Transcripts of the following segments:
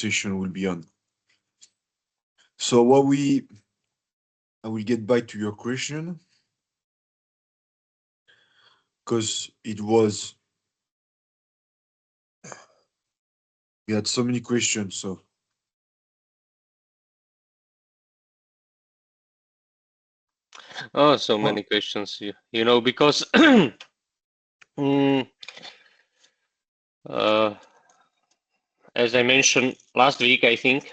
session will be on. So I will get back to your question, because we had so many questions. So oh, so many questions, because as I mentioned last week, I think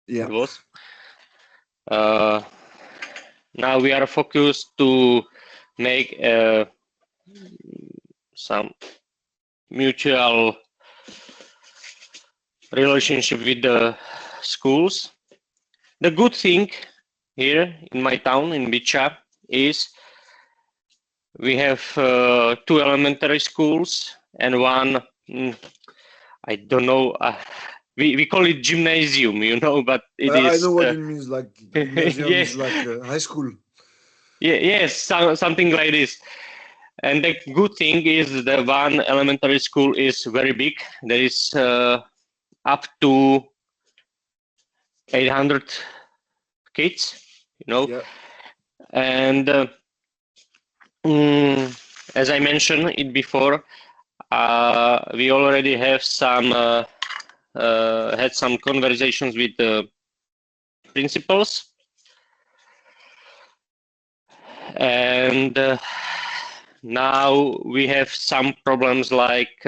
yeah, it was. Now we are focused to make some mutual relationship with the schools. The good thing here in my town, in Bicha, is we have 2 elementary schools and one, I don't know, we call it gymnasium, but it I is. know what it means. Like gymnasium Yeah, is like high school. yeah, yes, something like this. And the good thing is the one elementary school is very big. There is up to 800 kids, Yeah, and as I mentioned it before, we already have had some conversations with the principals, and now we have some problems like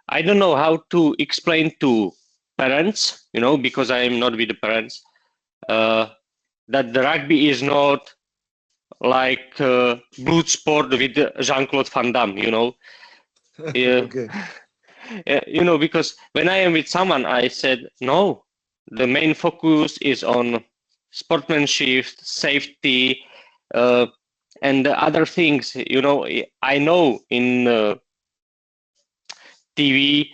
I don't know how to explain to parents, because I am not with the parents, that the rugby is not like blood sport with Jean-Claude Van Damme, okay. Because when I am with someone, I said, no, the main focus is on sportsmanship, safety, and the other things. I know in TV,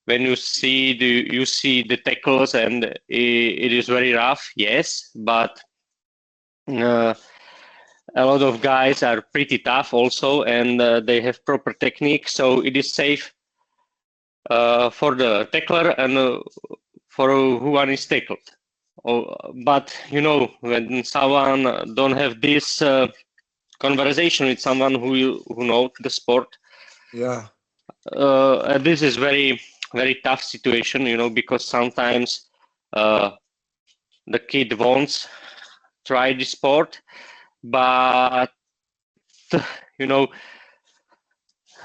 when you see the tackles and it is very rough, yes, but a lot of guys are pretty tough also, and they have proper technique, so it is safe for the tackler and for who one is tackled. But when someone don't have this conversation with someone who knows the sport, Yeah, this is very very tough situation, because sometimes the kid wants try the sport, but you know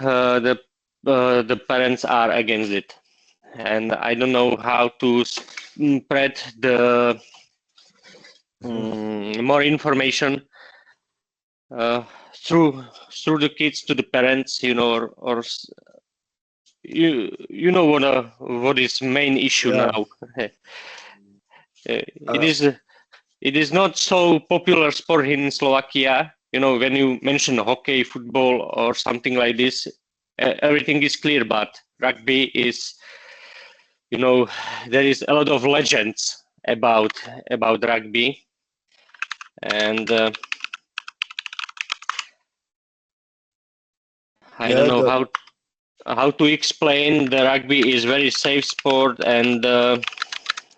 the parents are against it, and I don't know how to spread the more information uh, through the kids to the parents, or what is main issue yeah. now. It is not so popular sport in Slovakia. When you mention hockey, football, or something like this, everything is clear. But rugby is, there is a lot of legends about rugby, and I don't Yeah, know how to explain the rugby is very safe sport and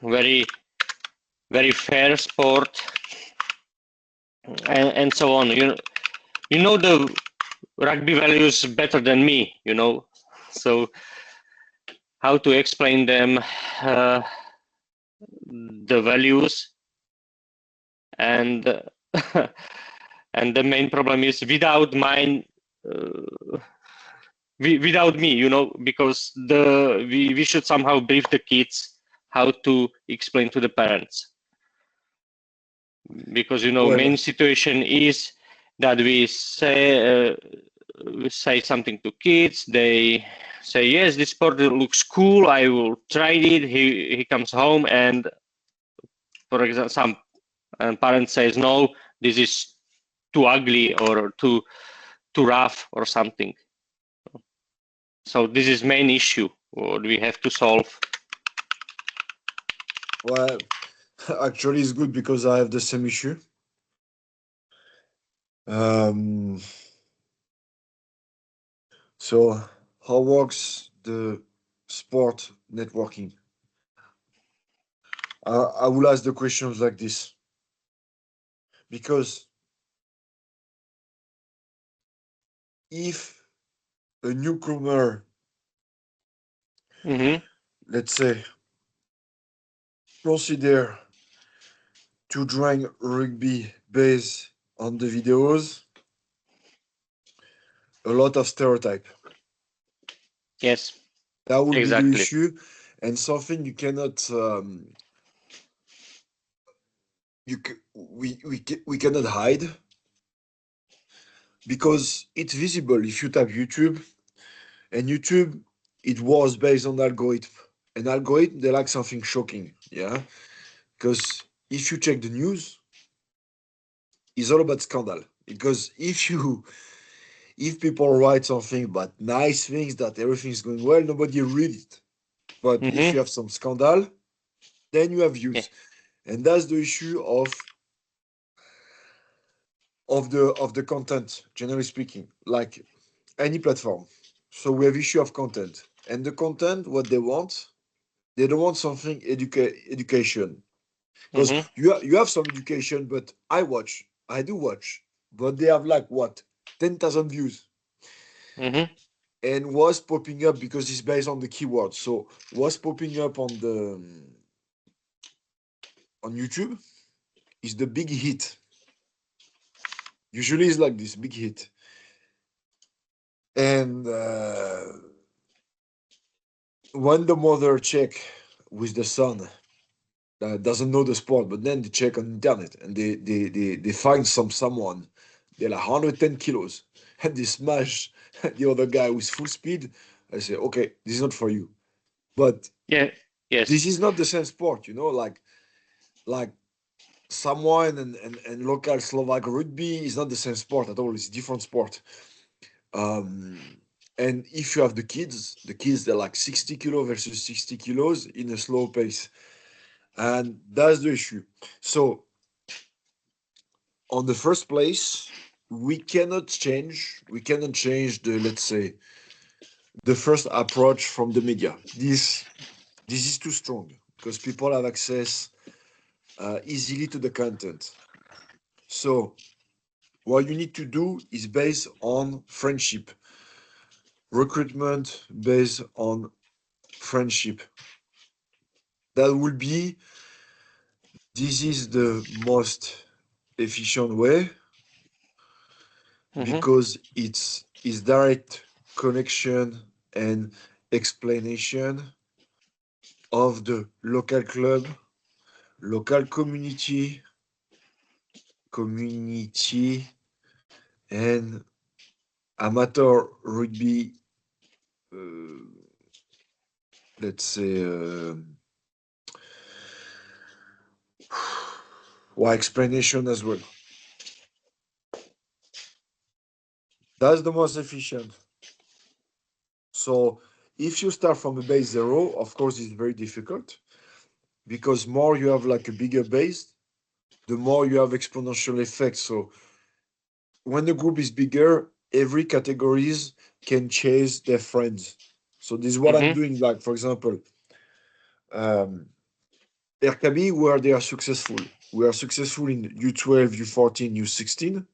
very very fair sport, and so on. The rugby values better than me. So how to explain them the values, and and the main problem is without mine. Without me, because we should somehow brief the kids how to explain to the parents, because well, main situation is that we say something to kids, they say yes, this sport looks cool, I will try it. He comes home, and for example some parent says no, this is too ugly or too rough or something. So this is main issue what we have to solve. well, actually, it's good because I have the same issue. Um, so how works the sport networking? I will ask the questions like this because if a newcomer, Mm-hmm. let's say, consider to join rugby based on the videos, a lot of stereotype. Yes, That will be the exactly. issue, and something you cannot we cannot hide because it's visible if you type YouTube and YouTube it was based on algorithm. An algorithm they like something shocking, yeah. Because if you check the news, it's all about scandal. Because if people write something about nice things that everything's going well, nobody read it. But if you Mm-hmm. have some scandal, then you have Yeah. views. And that's the issue of the content, generally speaking, like any platform. So we have issue of content. And the content, what they don't want something education. Because Mm-hmm. you have some education, but I do watch, but they have like what 10,000 views, Mm-hmm. and was popping up because it's based on the keyword. So was popping up on YouTube is the big hit. Usually it's like this big hit, and when the mother check with the son doesn't know the sport, but then they check on internet and they find someone. They're like 110 kilos and they smash the other guy with full speed. I say, okay, this is not for you. But Yeah. this Yes. is not the same sport, like someone and local Slovak rugby is not the same sport at all. It's a different sport. Um, and if you have the kids they're like 60 kilo versus 60 kilos in a slow pace. And that's the issue. So on the first place, we cannot change the, let's say, the first approach from the media. This is too strong because people have access easily to the content. So what you need to do is based on friendship, recruitment based on friendship. That will be this is the most efficient way Mm-hmm. because it's direct connection and explanation of the local club, local community, and amateur rugby. Uh, let's say, or explanation as well. That's the most efficient. So if you start from a base zero, of course, it's very difficult because more you have like a bigger base, the more you have exponential effect. So when the group is bigger, every categories can chase their friends. So this is what I'm Mm-hmm. doing. Like for example, um, RKB where they are successful. We are successful in U12, U14, U16,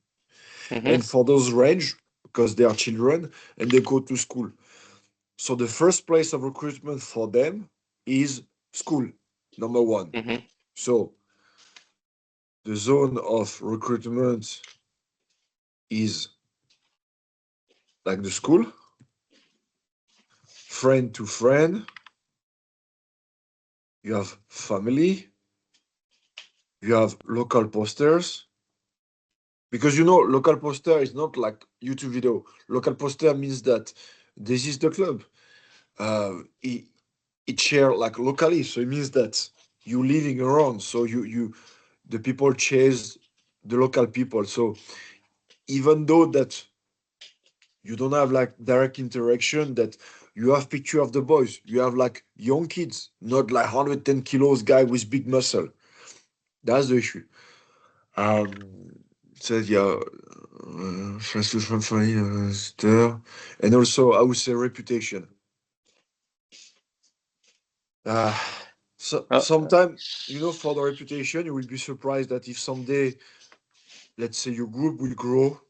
Mm-hmm. and for those range because they are children and they go to school. So the first place of recruitment for them is school, number one. Mm-hmm. So the zone of recruitment is like the school, friend to friend. You have family, you have local posters. Because local poster is not like YouTube video. Local poster means that this is the club. It, it share like locally. So it means that you living around. So you the people chase the local people. So even though that you don't have like direct interaction, that you have picture of the boys, you have like young kids, not like 110 kilos guy with big muscle. That's the issue. Said yeah, friends to friend family, stir, and also I would say reputation. Uh, So Uh, sometime, for the reputation, you will be surprised that if someday, let's say your group will grow,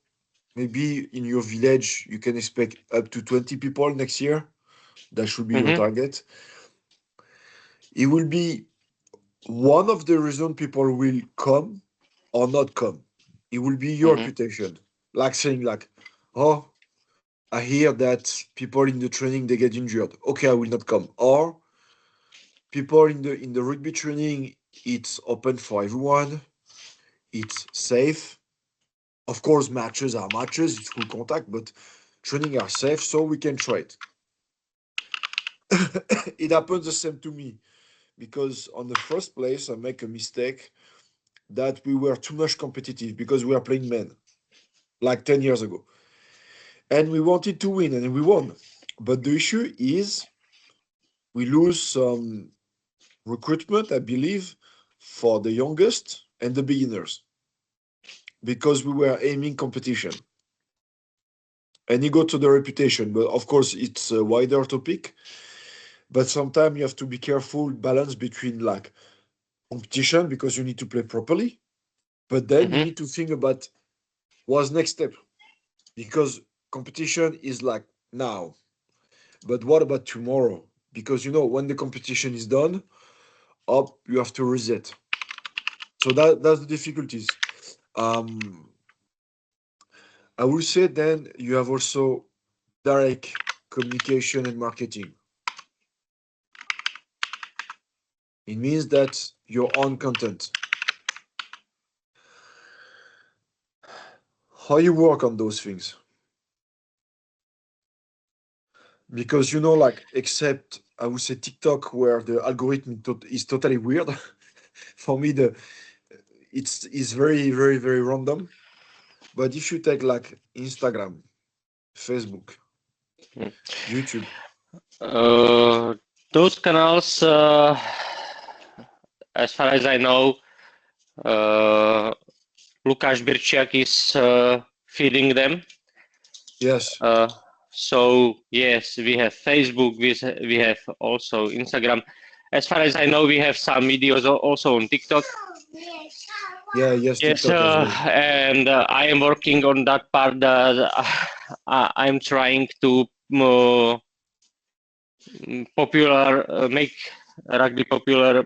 maybe in your village you can expect up to 20 people next year. That should be your mhm, target. It will be one of the reason people will come or not come. It will be your mhm, reputation. Like saying like, oh, I hear that people in the training they get injured. Okay, I will not come. Or people in the rugby training, it's open for everyone. It's safe. Of course, matches are matches. It's full contact, but training are safe, so we can try it. It happens the same to me because on the first place I make a mistake that we were too much competitive because we are playing men like 10 years ago and we wanted to win and we won. But the issue is we lose some recruitment, I believe, for the youngest and the beginners because we were aiming competition. And you go to the reputation, but of course it's a wider topic. But sometimes you have to be careful, balance between like competition because you need to play properly, but then you mhm, need to think about what's next step because competition is like now, but what about tomorrow? Because when the competition is done, up you have to reset. So that's the difficulties. Um, I will say then you have also direct communication and marketing. It means that your own content. How you work on those things? Because like except I would say TikTok, where the algorithm is totally weird. For me, the it's is very very very random. But if you take like Instagram, Facebook, mhm. YouTube, Uh, those canals, as far as I know, uh, Lukáš Birčiak is feeding them. yes, Uh, so yes, we have Facebook, we have also Instagram. As far as I know, we have some videos also on TikTok. yeah, yes, Yes, TikTok as well. and I am working on that part. I'm trying to popular make rugby popular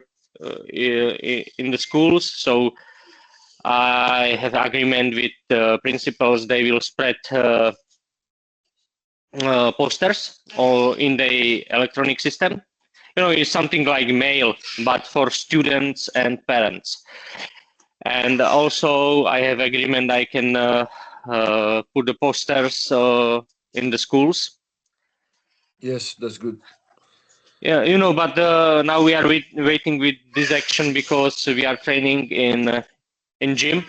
in the schools. So I have agreement with principals. They will spread posters or in the electronic system. It's something like mail, but for students and parents. And also, I have agreement. I can put the posters in the schools. Yes, that's good. Yeah, but now we are waiting with this action because we are training in gym,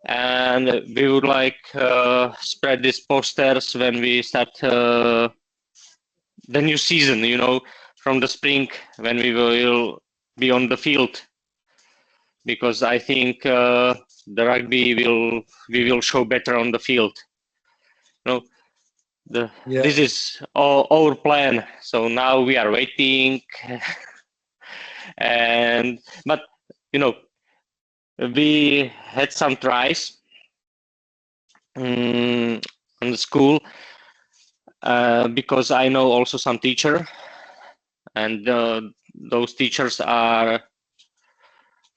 and we would like spread these posters when we start the new season. From the spring when we will be on the field, because I think the rugby will we will show better on the field. You know, Yeah, this is our plan. So now we are waiting, and but you know we had some tries on the school because I know also some teacher, and those teachers are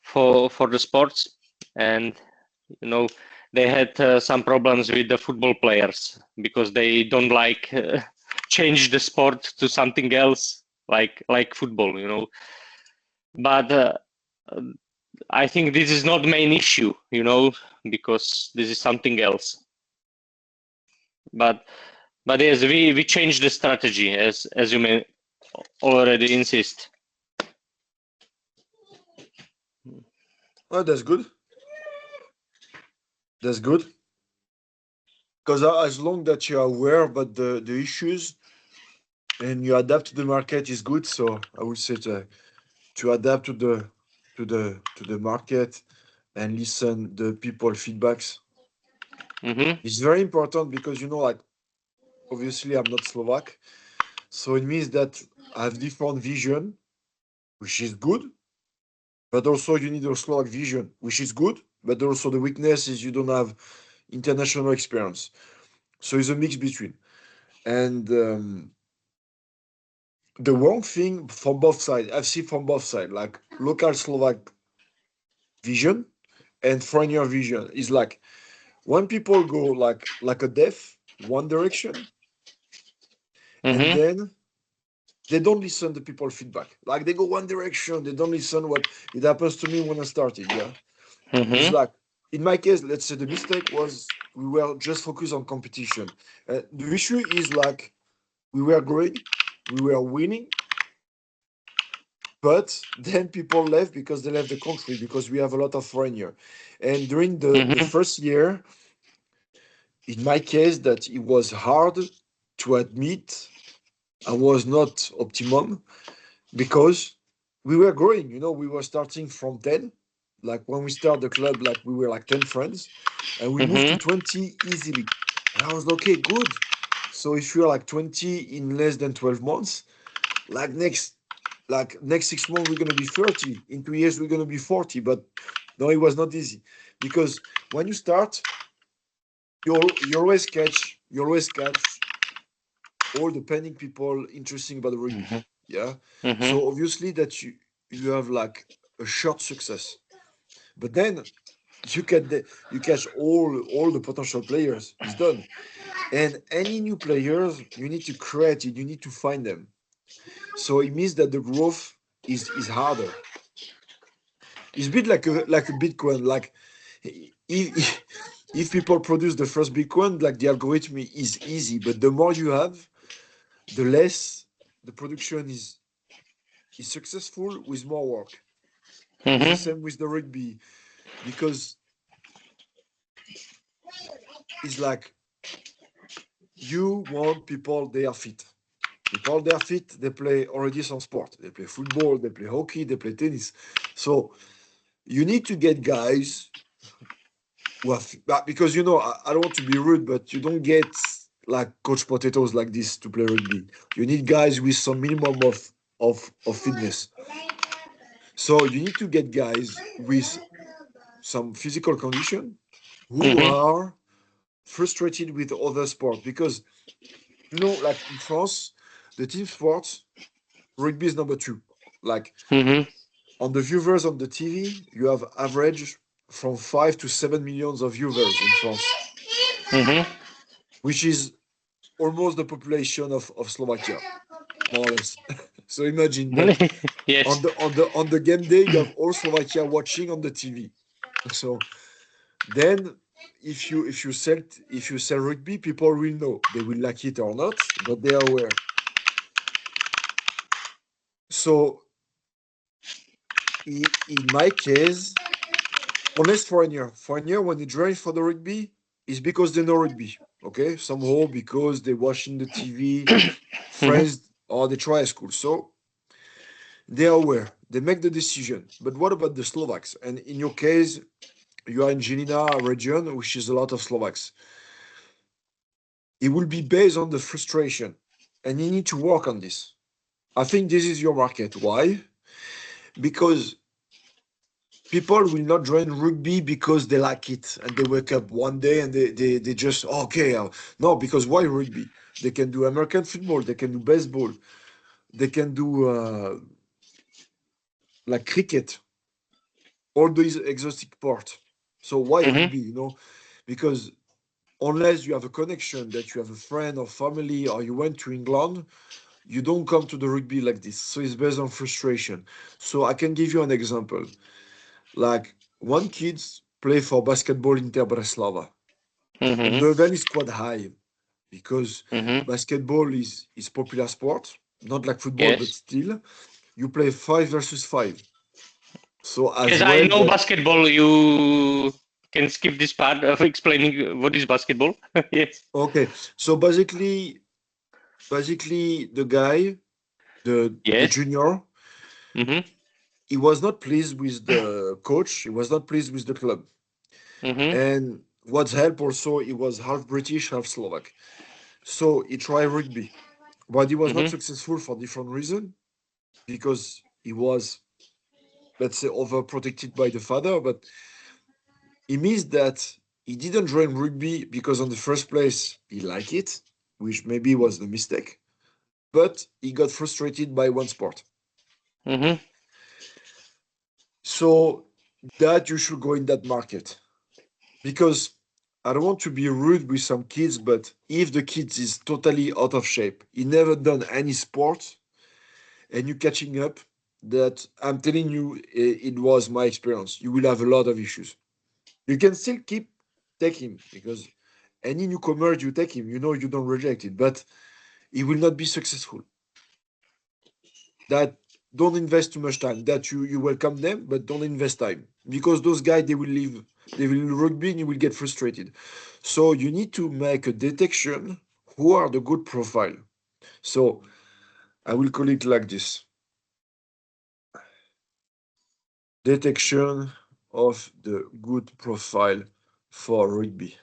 for the sports, and you know they had some problems with the football players because they don't like change the sport to something else like football. But I think this is not the main issue, because this is something else. But yes, we changed the strategy as you may already insist. oh, that's good. That's good. Because as long that you are aware about the issues and you adapt to the market is good. So I would say to adapt to the market and listen the people feedbacks. Hmm. It's very important because like obviously I'm not Slovak, so it means that I have different vision which is good, but also you need a Slovak vision, which is good, but also the weakness is you don't have international experience. So it's a mix between. And the wrong thing from both sides, I've seen from both sides, like local Slovak vision and foreigner vision is like when people go like a deaf one direction, and Mm-hmm. then they don't listen to people feedback. Like they go one direction, they don't listen what it happens to me when I started. Yeah. It's Mm-hmm. like in my case, let's say the mistake was we were just focused on competition. The issue is like we were growing, we were winning, but then people left because they left the country because we have a lot of foreigner. And during the Mm-hmm. first year, in my case, that it was hard to admit I was not optimum because we were growing. We were starting from 10. Like when we start the club, like we were like 10 friends, and we moved to Mm-hmm. 20 easily. And I was like, okay, good. So if you're like 20 in less than 12 months, like next 6 months we're gonna be 30. In 2 years we're gonna be 40. But no, it was not easy because when you start, you always catch all the panic people interesting about the rugby. Yeah. Mm-hmm. So obviously that you have like a short success, but then you catch all the potential players. It's done. And any new players, you need to create it. You need to find them. So it means that the growth is harder. It's a bit like a Bitcoin. Like if if people produce the first Bitcoin, like the algorithm is easy, but the more you have, the less the production is successful with more work. It's the Mm-hmm. same with the rugby because it's like you want people they are fit. People they are fit, they play already some sport. They play football, they play hockey, they play tennis. So you need to get guys who are because I don't want to be rude, but you don't get like coach potatoes like this to play rugby. You need guys with some minimum of fitness. So you need to get guys with some physical condition who Mm-hmm. are frustrated with other sport because like in France, the team sports rugby is number two. Like Mm-hmm. on the viewers on the TV, you have average from 5 to 7 millions of viewers in France, Mm-hmm. which is almost the population of Slovakia, more or less. So imagine that Yes. on the game day, you have all Slovakia watching on the TV. So then if you sell rugby, people will know. They will like it or not, but they are aware. So in my case, unless foreigner when they join for the rugby, is because they know rugby. Okay, somehow because they watching the TV, Mm-hmm. friends or they try school. So they are aware. They make the decision. But what about the Slovaks? And in your case, you are in Žilina region, which is a lot of Slovaks. It will be based on the frustration, and you need to work on this. I think this is your market. Why? Because people will not join rugby because they like it and they wake up one day and they just okay. No, because why rugby? They can do American football, they can do baseball, they can do like cricket, all these exotic sport. So why Mm-hmm. rugby? Because unless you have a connection that you have a friend or family or you went to England, you don't come to the rugby like this. So it's based on frustration. So I can give you an example. Like one kids play for basketball Inter Breslava, and the Mm-hmm. level is quite high because Mm-hmm. basketball is popular sport, not like football, but Yes. still you play 5 versus 5. So as Yes, I well know that basketball. You can skip this part of explaining what is basketball. Yes. okay. So basically the guy, the Yes. junior, Mm-hmm. he was not pleased with the coach. He was not pleased with the club. Mm-hmm. And what's helped also, he was half British, half Slovak. So he tried rugby, but he was not Mm-hmm. successful for different reason because he was, let's say, overprotected by the father, but it means that he didn't join rugby because on the first place he liked it, which maybe was the mistake, but he got frustrated by one sport. Mm-hmm. So that you should go in that market. Because I don't want to be rude with some kids, but if the kid is totally out of shape, he never done any sport, and you catching up, that I'm telling you, it was my experience. You will have a lot of issues. You can still keep take him because any newcomer you take him, you know you don't reject it, but he will not be successful. That don't invest too much time. That you welcome them, but don't invest time because those guys they will leave. They will rugby and you will get frustrated. So you need to make a detection who are the good profile. So I will call it like this: detection of the good profile for rugby.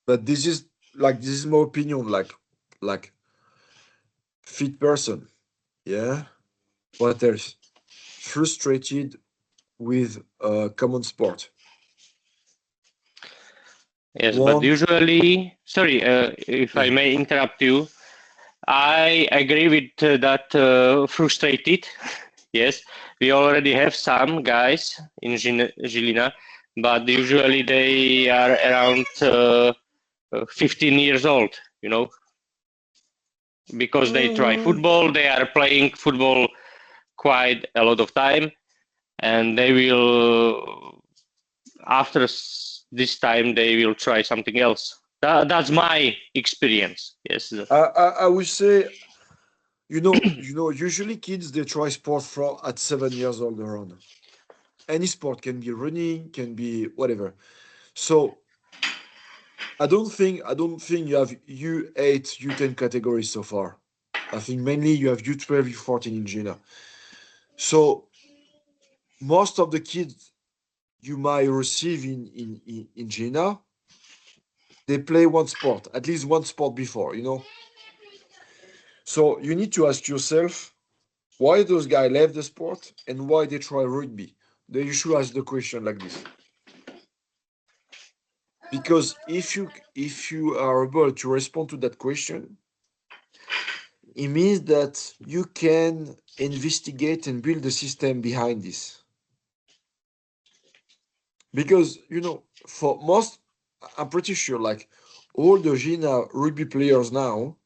But this is my opinion, like fit person. Yeah. What else? Frustrated with a common sport. Yes, but One. usually, sorry, if I Yeah. may interrupt you, I agree with that frustrated. Yes, we already have some guys in Žilina, but usually they are around 15 years old, you know, because they try Uh, football, they are playing football quite a lot of time, and they will, after this time, they will try something else. That's my experience. Yes. I would say, usually kids they try sport from at 7 years old or on. Any sport can be running, can be whatever. So I don't think you have U8, U10 categories so far. I think mainly you have U12, U14 in Gina. So most of the kids you might receive in Gina, they play one sport, at least one sport before. So you need to ask yourself why those guys left the sport and why they try rugby. Then you should ask the question like this. Because if you are able to respond to that question, it means that you can investigate and build a system behind this. Because for most, I'm pretty sure like all the Gina rugby players now,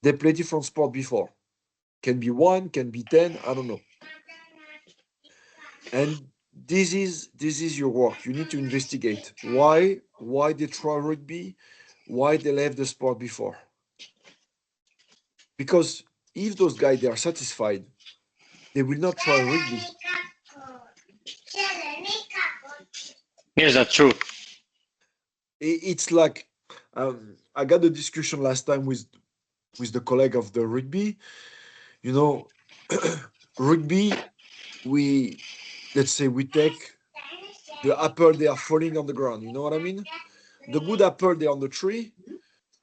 they play different sport before. Can be one, can be 10, I don't know. And this is your work. You need to investigate why they try rugby, why they left the sport before. Because if those guys they are satisfied, they will not try rugby. Yes, that's true. It's like I got a discussion last time with the colleague of the rugby. You know, rugby. We let's say we take the apple they are falling on the ground. You know what I mean? The good apple they're on the tree,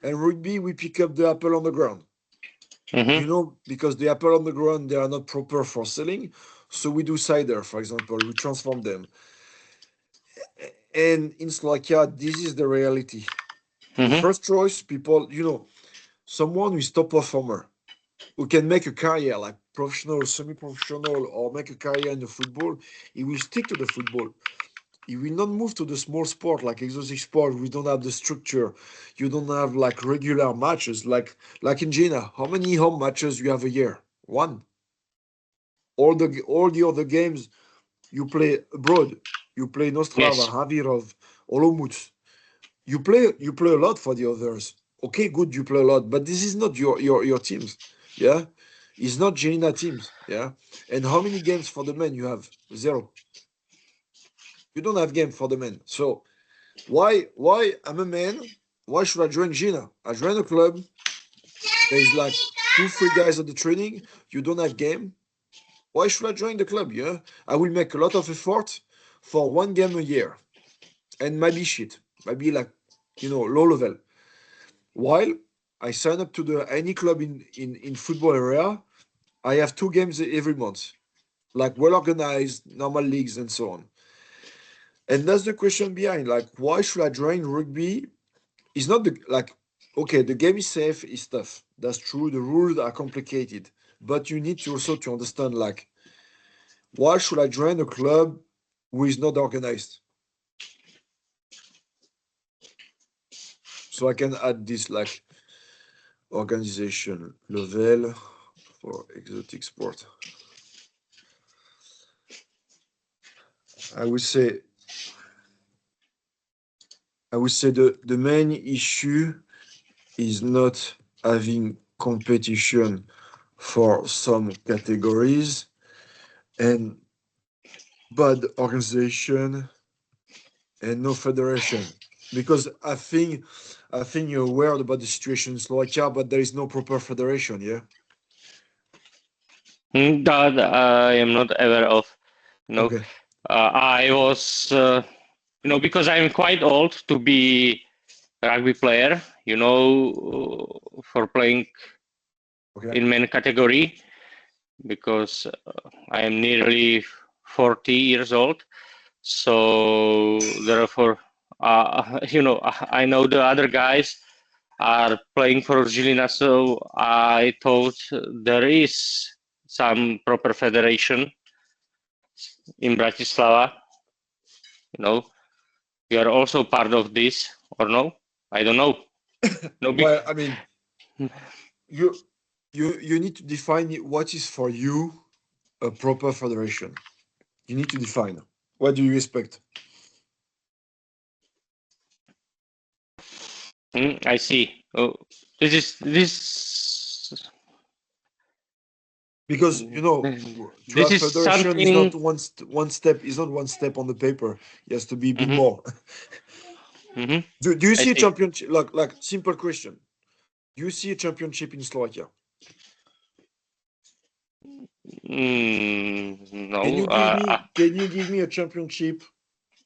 and rugby we pick up the apple on the ground. Hmm. Because the apple on the ground they are not proper for selling. So we do cider, for example. We transform them. And in Slovakia, this is the reality. The Hmm. first choice, people, someone who is top performer, who can make a career like professional, semi-professional, or make a career in the football, he will stick to the football. He will not move to the small sport like exotic sport. We don't have the structure. You don't have like regular matches like in Gina. How many home matches you have a year? One. All the other games you play abroad. You play Nostrava, Yes. Havirov, Olomouc. You play a lot for the others. Okay, good, you play a lot, but this is not your teams. Yeah, it's not Gina teams. Yeah, and how many games for the men you have? Zero. You don't have game for the men. So why I'm a man? Why should I join Gina? I join a club. There is like two, three guys at the training. You don't have game. Why should I join the club? Yeah, I will make a lot of effort for one game a year, and maybe shit, maybe like low level. While I sign up to the any club in football area. I have 2 games every month, like well organized, normal leagues and so on. And that's the question behind, like, why should I join rugby? It's not the like, okay, the game is safe, it's tough. That's true. The rules are complicated, but you need to also to understand, like, why should I join a club who is not organized? So I can add this like organization level for exotic sport. I would say the main issue is not having competition for some categories and bad organization and no federation. Because I think you're aware about the situation in Slovakia, but there is no proper federation, yeah? That I am not aware of. You know, Okay. I was, because I'm quite old to be a rugby player. For playing Okay. in main category, because I am nearly 40 years old. So therefore, I know the other guys are playing for Žilina, so I thought there is some proper federation in Bratislava. We are also part of this, or no? I don't know. No, Well, I mean, you you need to define what is for you a proper federation. You need to define. What do you expect? I see. Oh, this Because to this have is federation is not something. one step. Is not one step on the paper. It has to be a bit Mhm, more. mhm, Do you I see a see. championship? Like simple question. Do you see a championship in Slovakia? Can No. you give me can you give me a championship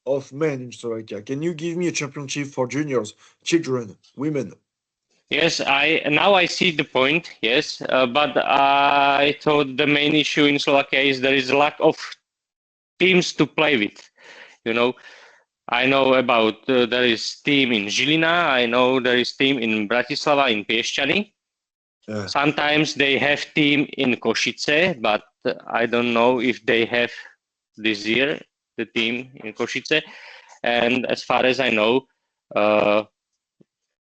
of men in Slovakia? Can you give me a championship for juniors, children, women? Yes, I now I see the point. Yes, but I thought the main issue in Slovakia is there is a lack of teams to play with. You know, I know about there is team in Žilina. I know there is team in Bratislava in Piešťany. Yeah. Sometimes they have team in Košice, but I don't know if they have this year the team in Košice. And as far as I know,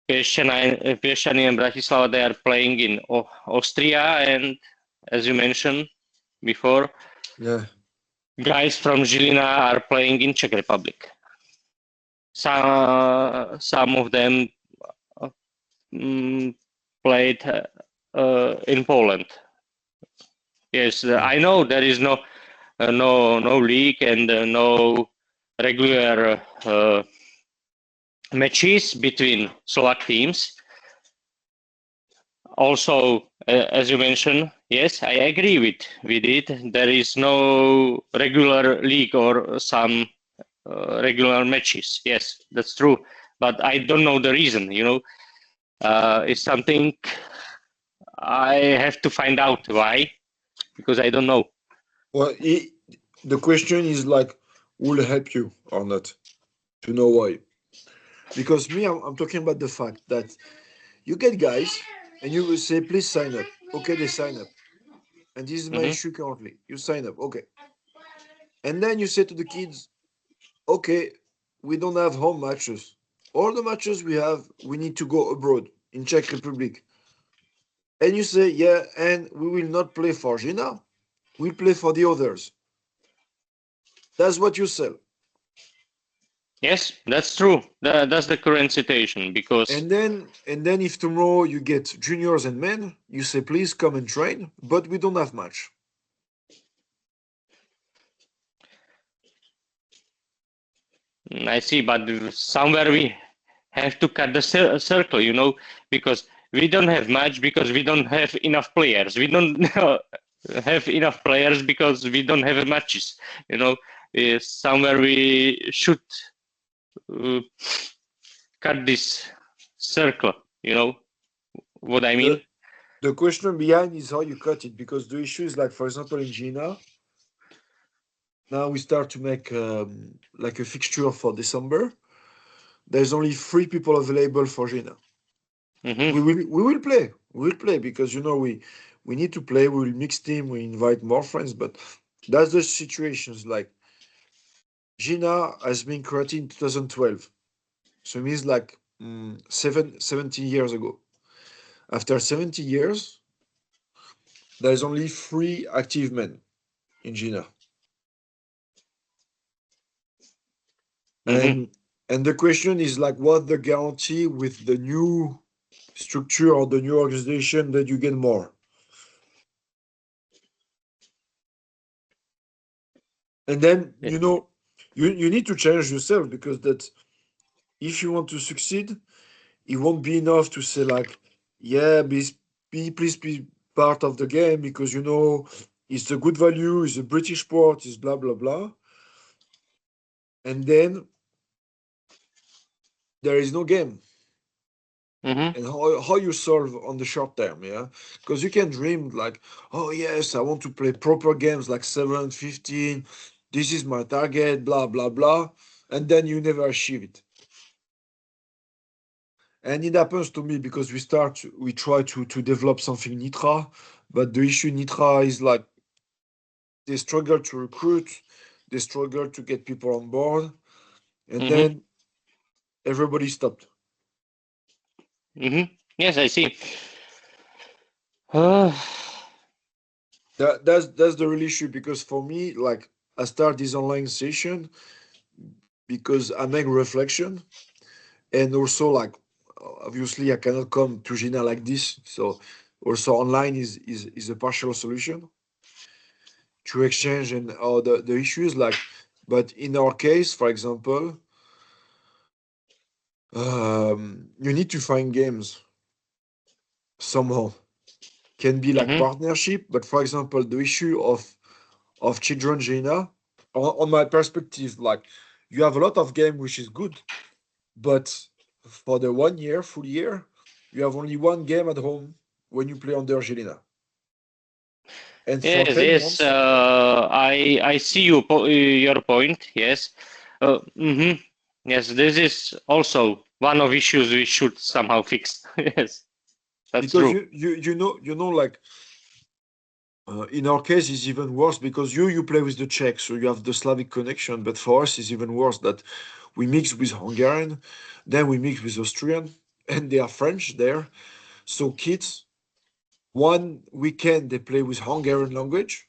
Piešťany and Bratislava, they are playing in Austria, and as you mentioned before, Yeah. guys from Žilina are playing in Czech Republic. Some of them played in Poland. Yes, Yeah. I know there is no league and no regular matches between Slovak teams. Also, as you mentioned, yes, I agree with it. There is no regular league or some regular matches. Yes, that's true. But I don't know the reason. It's something I have to find out why, because I don't know. Well, the question is like, will help you or not to know why? Because me, I'm talking about the fact that you get guys and you will say, please sign up. Okay, they sign up. And this is my Hmm. issue currently. You sign up. Okay. And then you say to the kids, okay, we don't have home matches. All the matches we have, we need to go abroad in Czech Republic. And you say, yeah, and we will not play for Gina. We'll play for the others. That's what you sell. Yes, that's true. That's the current situation because And then if tomorrow you get juniors and men, you say, please come and train, but we don't have much. I see, but somewhere we have to cut the circle, because we don't have much because we don't have enough players. We don't have enough players because we don't have matches. Somewhere we should uh, cut this circle. what I The mean? the question behind is how you cut it, because the issue is like, for example, in Gina, now we start to make like a fixture for December. There's only 3 people available for Gina. Mm-hmm. We will play. We will play because we need to play. We will mix team. We invite more friends, but that's the situations. Like Gina has been created in 2012, so it means like 17 years ago. After 70 years, there is only 3 active men in Gina, Mm-hmm. and the question is like, what the guarantee with the new structure or the new organization that you get more, and then you need to change yourself, because that if you want to succeed, it won't be enough to say like, yeah, please be part of the game, because it's a good value, it's a British sport, it's blah blah blah, and then there is no game. Mm-hmm. And how you solve on the short term, yeah, because you can dream like, oh yes, I want to play proper games like 7, 15. This is my target, blah blah blah, and then you never achieve it. And it happens to me because we try to develop something Nitra, but the issue in Nitra is like they struggle to recruit, they struggle to get people on board, and Mm-hmm. then everybody stopped. Mm-hmm. Yes, I see. Uh, That's the real issue, because for me, like, I start this online session because I make reflection, and also like, obviously I cannot come to Gina like this, so also online is a partial solution to exchange and all the issues, like, but in our case, for example, you need to find games somehow. Can be like mm-hmm. partnership, but for example, the issue of children Gina, on my perspective, like, you have a lot of game which is good, but for the 1 year, full year, you have only one game at home when you play under Gelina. And for Yes, 10 yes. months, I see your point. Yes. Mm-hmm. Yes, this is also one of issues we should somehow fix. Yes, that's because true. you know, like, in our case, it's even worse because you play with the Czech, so you have the Slavic connection. But for us, it's even worse that we mix with Hungarian, then we mix with Austrian, and they are French there. So kids, one weekend they play with Hungarian language,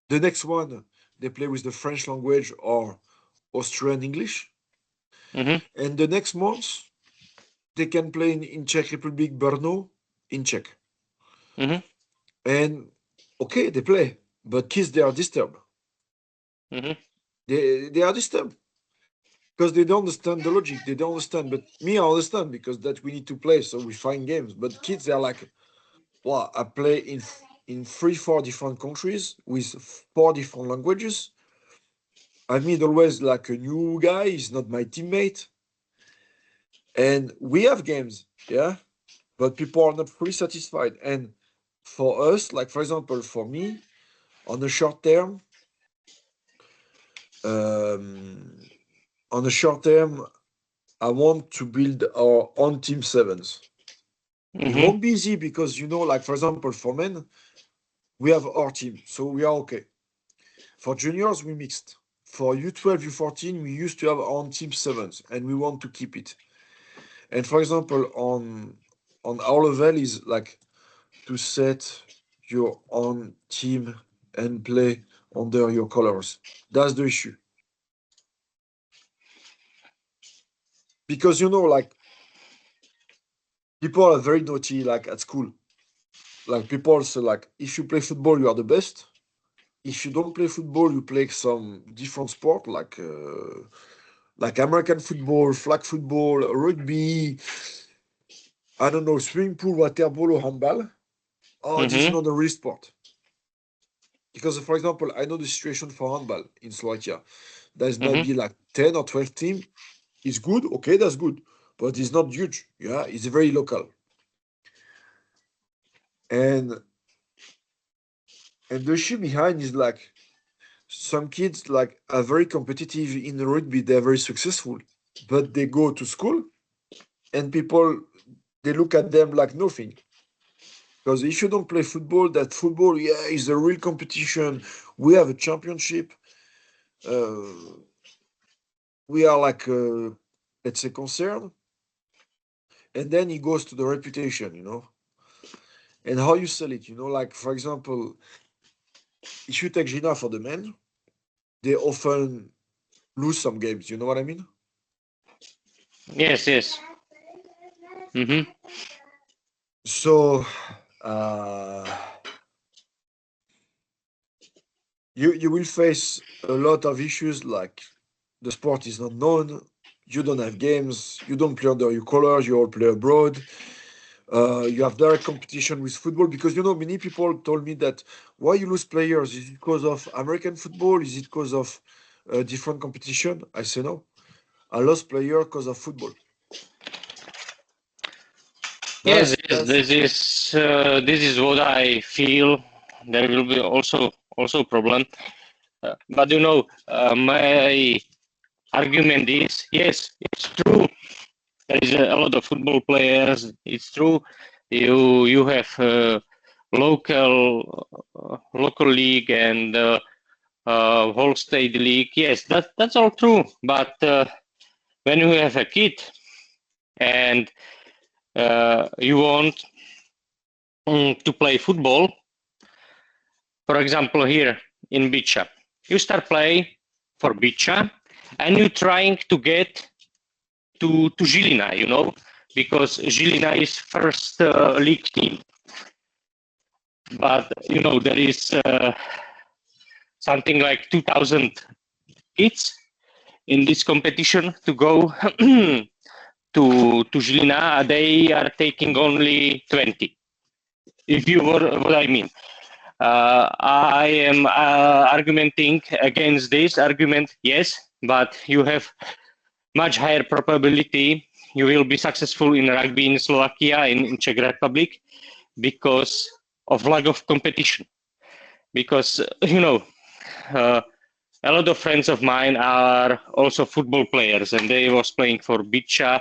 the next one they play with the French language or Austrian English, Mm-hmm. and the next month they can play in Czech Republic Brno in Czech. Mm-hmm. And okay, they play, but kids they are disturbed. Mm-hmm. They are disturbed because they don't understand the logic. They don't understand. But me, I understand because that we need to play, so we find games. But kids, they're like, "Wow, I play in 3, 4 different countries with 4 different languages. I meet always like a new guy. He's not my teammate, and we have games, yeah. But people are not fully satisfied. And for us, like for example, for me, on the short term, um, on the short term, I want to build our own team sevens. It Mm-hmm. won't be easy because like for example, for men, we have our team, so we are okay. For juniors, we mixed. For U12, U14, we used to have our own team sevens, and we want to keep it. And for example, on our level is like to set your own team and play under your colors. That's the issue. Because like people are very naughty, like at school. Like people say, like, if you play football, you are the best. If you don't play football, you play some different sport like American football, flag football, rugby, I don't know, swimming pool, water polo, handball. Oh, this is Mm-hmm. not a real sport. Because, for example, I know the situation for handball in Slovakia. There's Mm-hmm. maybe like 10 or 12 team. It's good, okay, that's good. But it's not huge. Yeah, it's very local. and the issue behind is like some kids like are very competitive in the rugby, they're very successful, but they go to school and people they look at them like nothing. Because if you don't play football, that football, yeah, is a real competition. We have a championship. Uh, we are like, let's say, concerned. And then it goes to the reputation, and how you sell it. Like, for example, if you take Gina for the men, they often lose some games. You know what I mean? Yes, yes. Mm-hmm. So, uh, you will face a lot of issues like the sport is not known, you don't have games, you don't play under your colors, you all play abroad. You have direct competition with football because many people told me that why you lose players, is it because of American football, is it because of different competition? I say no, I lost player because of football. Yes, That's yes. that's This is what I feel. There will be also problem. But my argument is yes, it's true. There is a lot of football players. It's true. You have local league and whole state league. Yes, that's all true. But when you have a kid and you want to play football, for example, here in Bicha, you start play for Bicha, and you're trying to get to Žilina, because Žilina is first league team. But there is something like 2,000 kids in this competition to go to Žilina. They are taking only 20. If you what I mean. I am arguing against this argument, yes, but you have much higher probability you will be successful in rugby in Slovakia, in Czech Republic, because of lack of competition. Because, a lot of friends of mine are also football players, and they was playing for Bicha,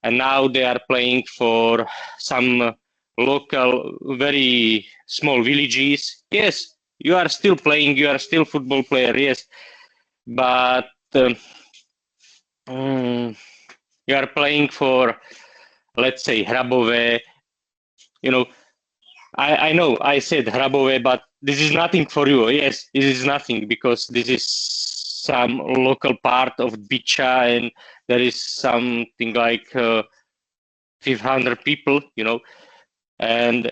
and now they are playing for some local, very small villages. Yes, you are still playing, you are still football player, yes, but you are playing for, let's say, Hrabové. I know I said Hrabové, but this is nothing for you. Yes, this is nothing because this is some local part of Bicha, and there is something like 500 people, and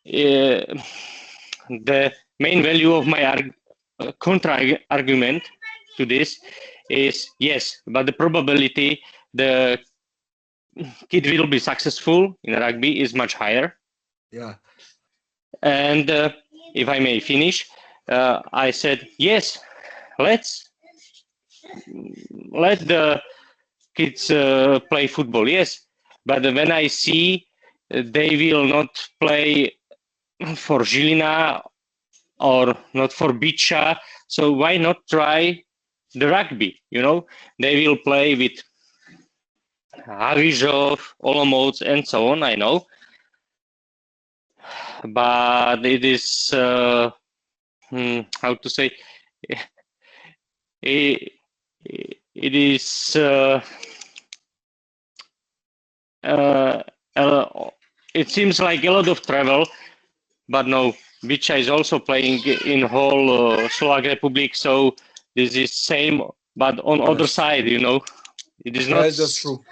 the main value of my contra argument to this is yes, but the probability the kid will be successful in rugby is much higher. yeah. And if I may finish, I said yes, let's let the kids play football. Yes, but when I see they will not play for Žilina or not for Bicha, so why not try the rugby? They will play with Havířov, Olomouc, and so on. I know, but it is how to say it, it is uh, it seems like a lot of travel, but no, Bicha is also playing in whole Slovak Republic, so this is same, but on other Yes. side, it is not, Yes, that's true.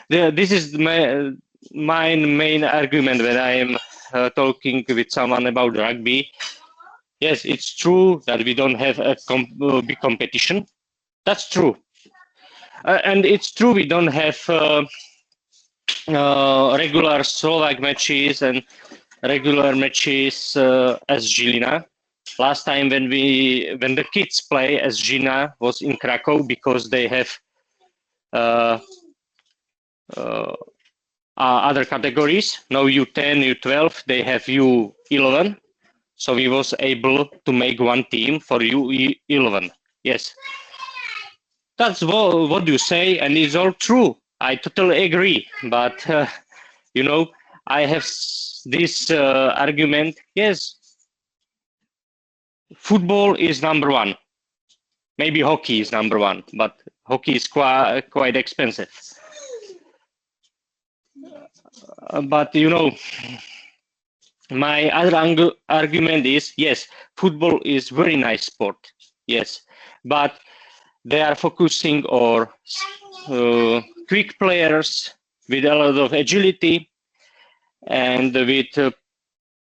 this is my main argument when I am talking with someone about rugby. Yes, it's true that we don't have a big competition. That's true. And it's true we don't have regular Slovak matches and regular matches as Žilina. Last time when the kids play as Žilina was in Krakow because they have uh, uh, other categories. No U10, U12. They have U11. So we was able to make one team for U11. Yes, that's what you say, and it's all true. I totally agree. But you know, I have this argument. Yes, football is number one. Maybe hockey is number one, but hockey is quite expensive. But my other argument is yes, football is very nice sport. Yes, but they are focusing on quick players with a lot of agility and with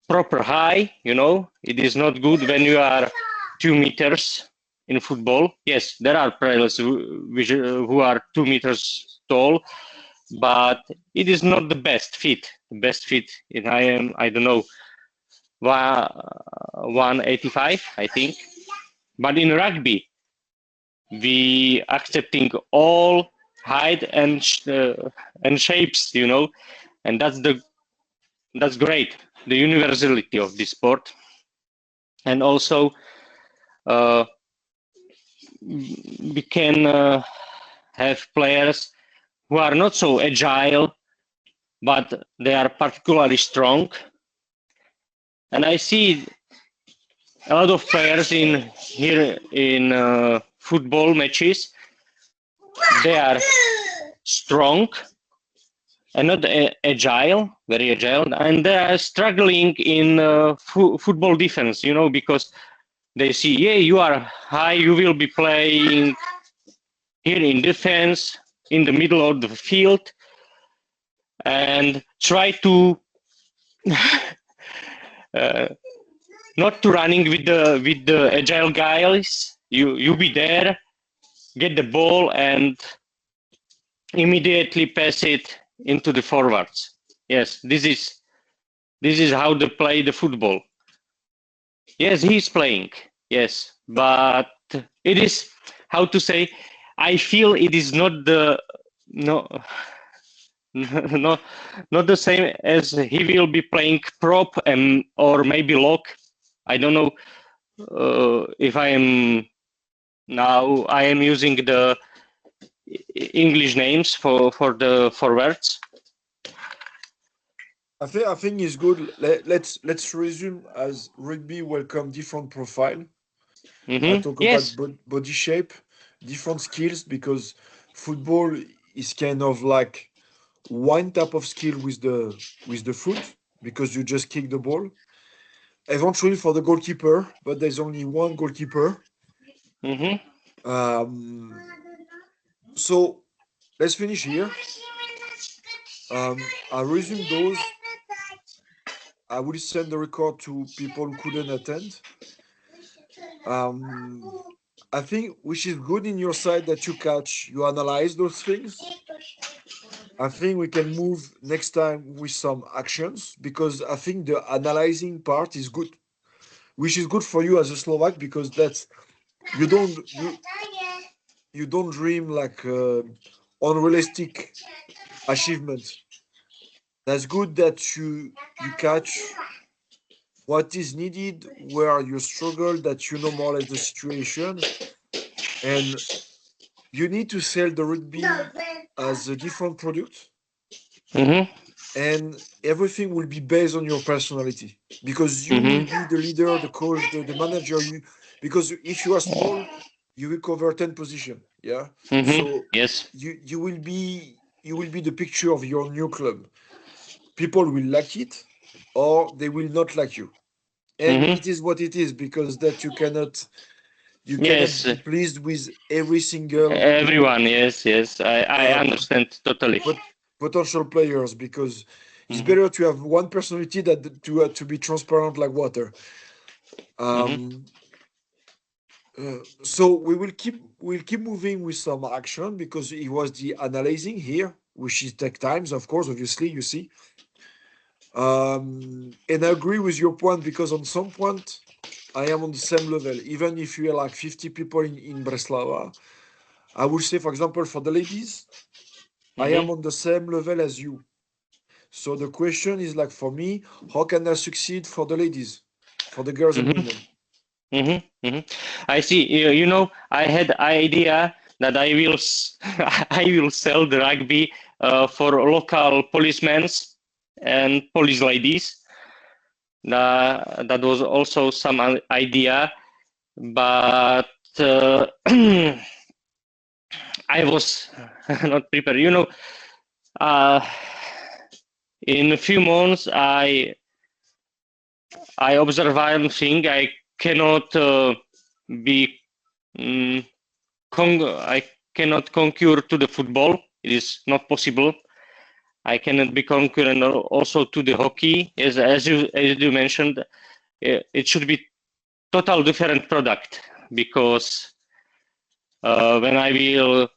proper high. It is not good when you are 2 meters in football. Yes, there are players who are 2 meters tall, but it is not the best fit. The best fit in I don't know, 185, I think. But in rugby, we accepting all height and shapes, and that's great. The universality of this sport, and also we can have players who are not so agile, but they are particularly strong. And I see a lot of players in football matches. They are strong and not agile, very agile, and they are struggling in football defense. Because they see, yeah, you are high, you will be playing here in defense, in the middle of the field, and try to not to running with the agile guys. You be there, get the ball, and immediately pass it into the forwards. Yes, this is how they play the football. Yes, he's playing. Yes, but it is, how to say, I feel it is not not the same as he will be playing prop or maybe lock. I don't know if I am using the English names for the forwards. I think it's good. Let's resume as rugby welcome different profile. I talk Yes. about body shape, different skills, because football is kind of like one type of skill with the foot, because you just kick the ball. Eventually for the goalkeeper, but there's only one goalkeeper. So let's finish here. I resume those. I will send the record to people who couldn't attend. I think which is good in your side that you analyze those things. I think we can move next time with some actions, because I think the analyzing part is good, which is good for you as a Slovak, because that's you don't dream like unrealistic achievement. That's good that you catch what is needed, where you struggle, that you know more or less the situation, and you need to sell the rugby as a different product, and everything will be based on your personality, because you will be the leader, the coach, the manager. Because if you are small, you will cover 10 position. Yeah. So Yes. you will be the picture of your new club. People will like it, or they will not like you, and it is what it is, because that you cannot Yes. be pleased with every single Everyone. Yes. I uh, understand totally. potential players, because it's better to have one personality than to be transparent like water. So we'll keep moving with some action, because it was the analyzing here, which is take times, of course, obviously, you see. And I agree with your point, because on some point I am on the same level, even if you are like 50 people in Breslava. I would say, for example, for the ladies, I am on the same level as you. So the question is like for me, how can I succeed for the ladies, for the girls and Mm-hmm. women? Mm-hmm. I see. I had idea that I will I will sell the rugby for local policemen and police ladies. That was also some idea, but I was not prepared. Uh, in a few months, I observe one thing. I cannot be um, I cannot conquer to the football. It is not possible. I cannot be concurrent also to the hockey, as you mentioned. It should be total different product because when I will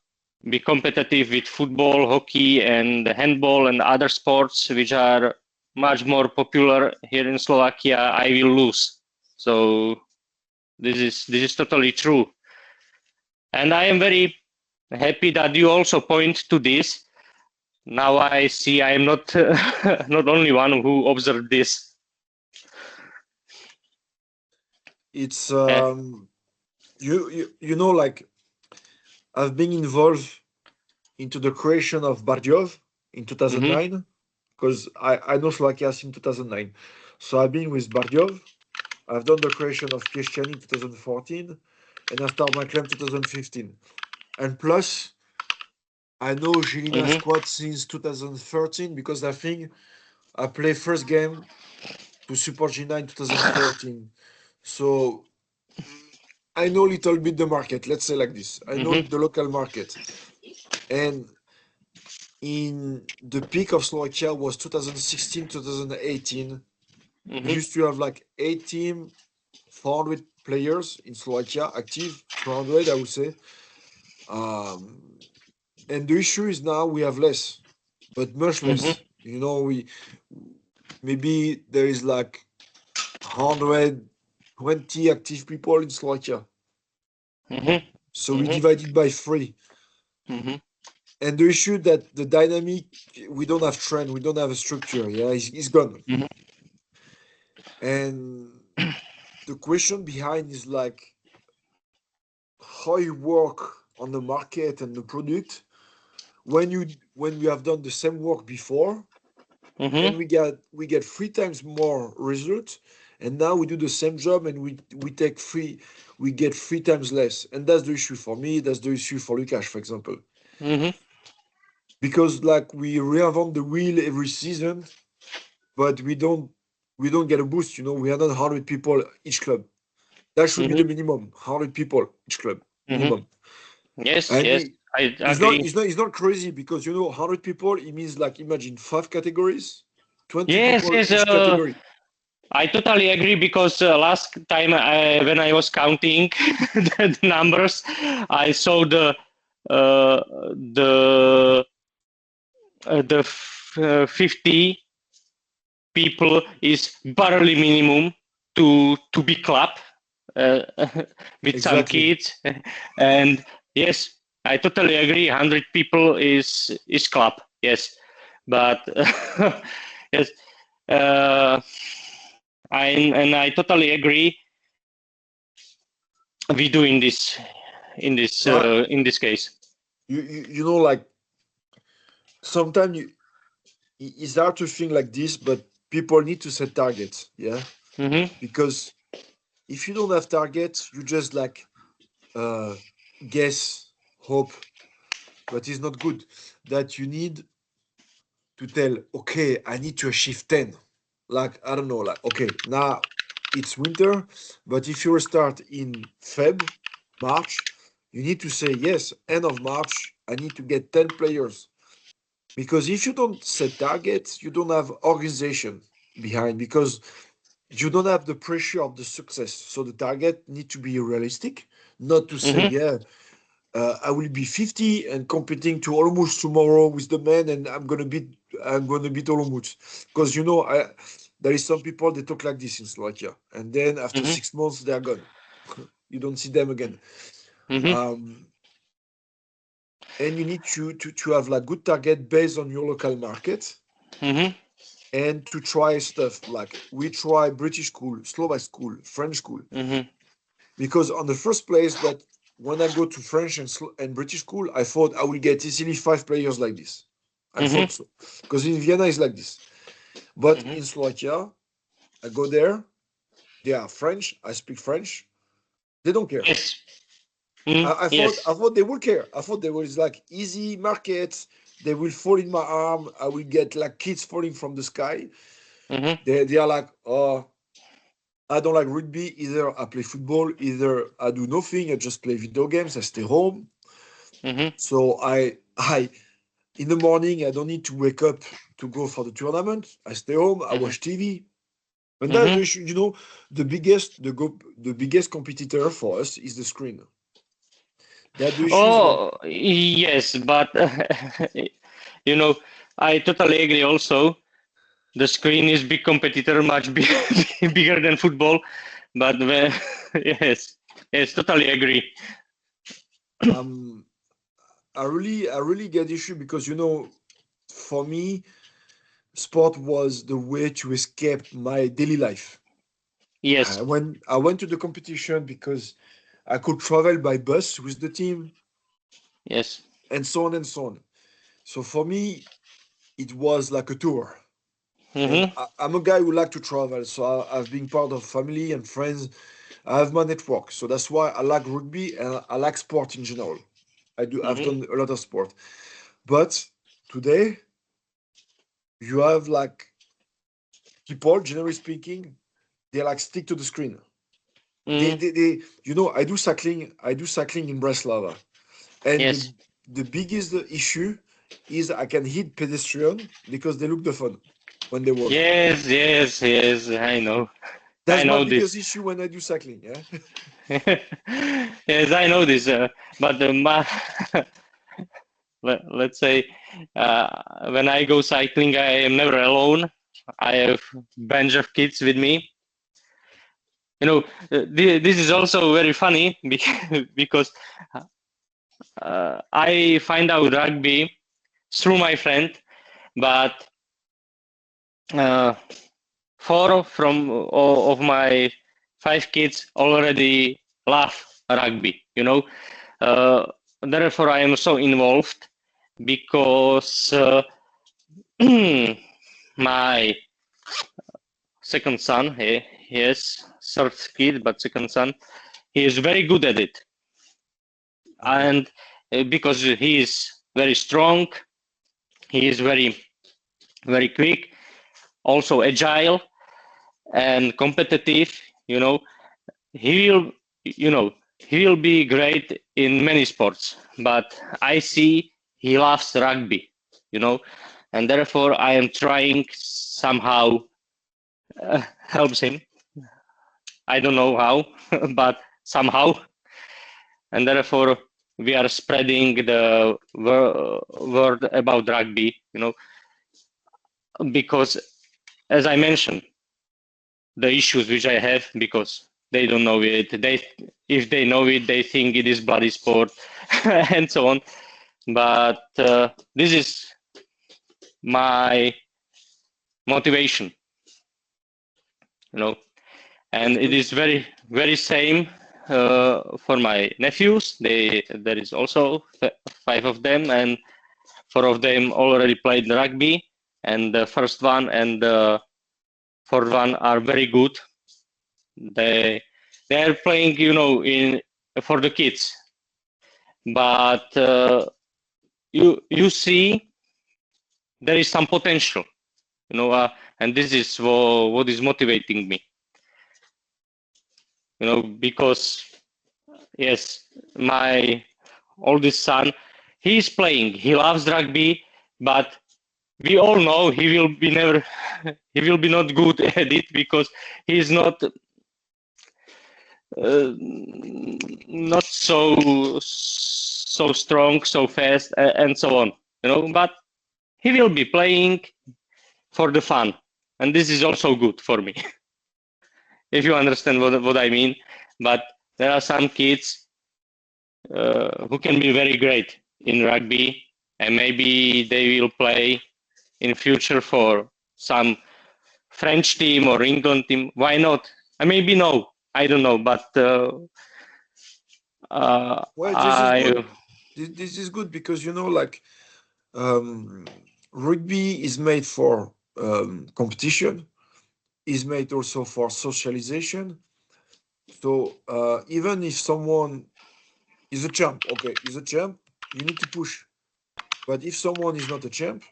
be competitive with football, hockey, and handball and other sports which are much more popular here in Slovakia, I will lose. So this is totally true, and I am very happy that you also point to this. Now I see I am not not only one who observed this. It's Uh, you know, like I've been involved into the creation of Bardiov in mhm, 2009 because I know Slovakia since 2009. So I've been with Bardiov. I've done the creation of Pieszczeni in 2014, and I started my club 2015. And plus, I know Žilina mhm, squad since 2013 because I think I played first game to support Žilina in 2013. So I know a little bit the market. Let's say like this. I know mhm, the local market, and in the peak of Slovakia was 2016, 2018. We mhm, used to have like 8 team, 400 players in Slovakia, active 400, I would say. Um, and the issue is now we have less, but much mhm, less. You know, we maybe there is like 120 active people in Slovakia. mhm, So we mhm, divide it by three. mhm, And the issue that the dynamic, we don't have trend, we don't have a structure. Yeah, it's gone. mhm, And the question behind is like how you work on the market and the product when we have done the same work before, mhm, and we get 3 times more results, and now we do the same job and we get 3 times less, and that's the issue for me. That's the issue for Lukash, for example, mhm, because like we reinvent the wheel every season, but we don't get a boost. We are not 100 people each club. That should be mhm, the minimum. 100 people each club mhm. minimum. Yes, And yes, I it's not agree. it's not it's not crazy because 100 people, it means like imagine 5 categories, 20 Yes, people yes. each category. I totally agree because last time when I was counting the numbers, I saw uh, the 50 people is barely minimum to be club uh, with some Exactly. kids, and yes, I totally agree. 100 people is club, yes, but yes, uh, I totally agree. We do Uh, in this case. like sometimes it's hard to think like this, but people need to set targets. Yeah, Hmm. because if you don't have targets, you just like uh guess, hope, but it's not good. That you need to tell, okay, I need to achieve 10. Like, I don't know, like, okay, now it's winter, but if you start in March, you need to say, yes, end of March, I need to get 10 players. Because if you don't set targets, you don't have organization behind, because you don't have the pressure of the success. So the target need to be realistic, not to say, Hmm. yeah, I will be 50 and competing to Olomouc tomorrow with the men, and I'm gonna beat Olomouc, because there is some people that talk like this in Slovakia, and then after Hmm. 6 months they are gone. You don't see them again. Hmm. Um, and you need to have like good target based on your local market, Hmm. and to try stuff. Like we try British school, Slovak school, French school, Mm-hmm. because on the first place that when I go to French and British school, I thought I will get easily 5 players like this. I Mm-hmm. thought so, because in Vienna it's like this. But Mm-hmm. in Slovakia, I go there. They are French. I speak French. They don't care. Yes. Mm, I yes. thought they would care. I thought there was like easy markets. They will fall in my arm. I will get like kids falling from the sky. Mm-hmm. They are like, oh, I don't like rugby. Either I play football, either I do nothing. I just play video games. I stay home. Mm-hmm. So I in the morning I don't need to wake up to go for the tournament. I stay home. I Mm-hmm. watch TV. And that's the Mm-hmm. issue. You know, the biggest competitor for us is the screen. That the issue is when Oh, yes, but you know, I totally agree also. The screen is big competitor, much bigger than football. But when, yes, yes, totally agree. um I really get issue because you know, for me, sport was the way to escape my daily life. Yes, I went to the competition because I could travel by bus with the team yes. and so on and so on. So for me, it was like a tour. And Mm-hmm. I'm a guy who like to travel, so I've been part of family and friends. I have my network, so that's why I like rugby and I like sport in general. I've Mm-hmm. done a lot of sport, but today you have like people, generally speaking, they like stick to the screen. Mm-hmm. You know, I do cycling in Bratislava, and Yes, the biggest issue is I can hit pedestrian because they look the fun when they walk. yes, yes, yes. I know, I That's my know biggest this. issue when I do cycling. Yeah. Yes, I know this. But let's say when I go cycling, I am never alone. I have bunch of kids with me. You know, this is also very funny because I find out rugby through my friend, but uh, four from of my 5 kids already love rugby. Uh, Therefore I am so involved because my second son, he has third kid, but second son, he is very good at it, Okay. and because he is very strong, he is very quick, also agile and competitive. You know, he will, he will be great in many sports, but I see he loves rugby. You know, and therefore I am trying somehow helps him. I don't know how, but somehow, and therefore we are spreading the word about rugby. Because as I mentioned, the issues which I have because they don't know it. If they know it, they think it is bloody sport, and so on. But this is my motivation, you know, and That's it good. is very same for my nephews. There is also 5 of them, and 4 of them already played rugby, and the first one and the fourth one are very good. They they are playing, in for the kids, but you see there is some potential, and this is what is motivating me, because yes, my oldest son, he is playing, he loves rugby, but we all know he will be never he will be not good at it because he is not so strong, so fast, and so on. But he will be playing for the fun, and this is also good for me, if you understand what I mean. But there are some kids who can be very great in rugby, and maybe they will play in future for some French team or England team. Why not? Maybe no, I don't know, but Well, this is good. I. This is good because like um, rugby is made for competition, is made also for socialization. So even if someone is a champ, okay, is a champ, you need to push. But if someone is not a champ,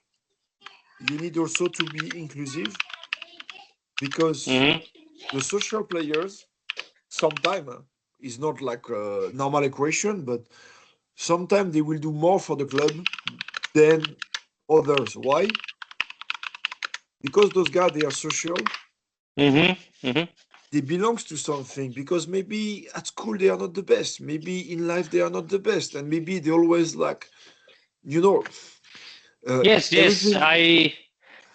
you need also to be inclusive because Mhm. the social players sometimes is not like a normal equation, but sometimes they will do more for the club than others. Why? Because those guys they are social, Mhm. Mhm. they belongs to something because maybe at school they are not the best, maybe in life they are not the best, and maybe they always like you know Yes, yes, everything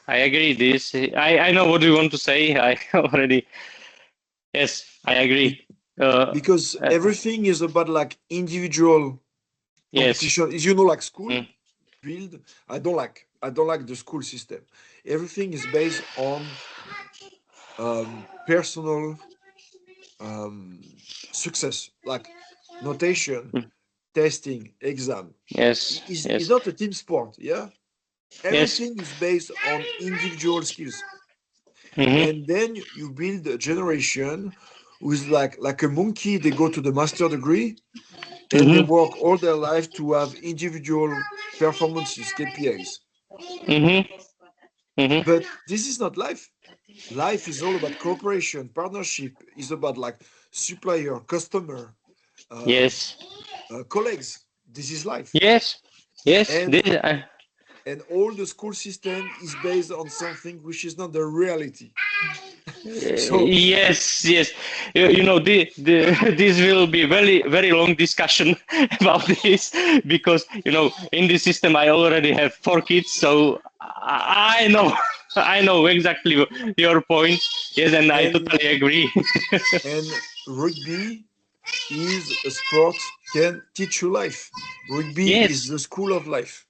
I agree. This I know what you want to say. I already. Yes, I be- agree. Uh, because uh, everything is about like individual yes. competition is like school Mm. build. I don't like the school system. Everything is based on personal success, like notation, Mm. testing, exam. Yes, Is yes, not a team sport. Yeah, yes. everything is based on individual skills, Mhm. and then you build a generation who is like a monkey. They go to the master degree and they Mhm. work all their life to have individual performances, KPIs. Mhm. Mhm. But this is not life. Life is all about cooperation, partnership. Is about like supplier, customer, uh, Yes. colleagues. This is life, Yes. Yes. and This. and all the school system is based on something which is not the reality. So Yes, yes. You know, this will be very long discussion about this because in this system I already have 4 kids, so I know I know exactly your point. Yes, and I and totally agree. and rugby is a sport can teach you life. Rugby is Yes. the school of life.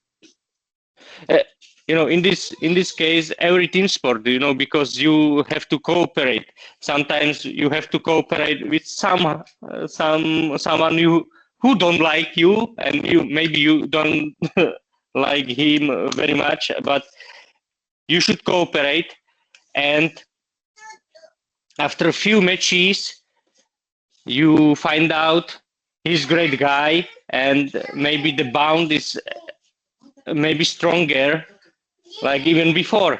uh, in this case every team sport, because you have to cooperate. Sometimes you have to cooperate with someone who don't like you, and you don't like him very much, but you should cooperate. And after a few matches you find out he's great guy, and maybe the bond is maybe stronger like even before,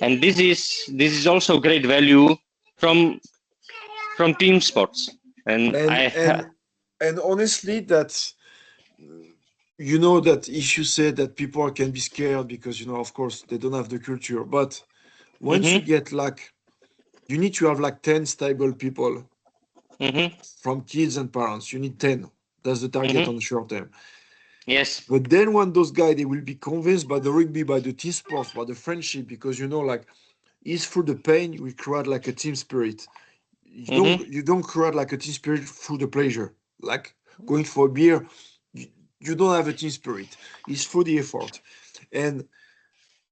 and this is also great value from team sports. And and and and honestly, that that if you say that people can be scared because of course they don't have the culture, but once you mhm, get like you need to have like 10 stable people mhm, from kids and parents. You need 10. That's the target mhm, on the short term. yes, But then when those guys they will be convinced by the rugby, by the team sports, by the friendship, because like it's through the pain we create like a team spirit. You mhm, don't you don't create like a team spirit through the pleasure. Like going for a beer, you, you don't have a team spirit. It's through the effort. And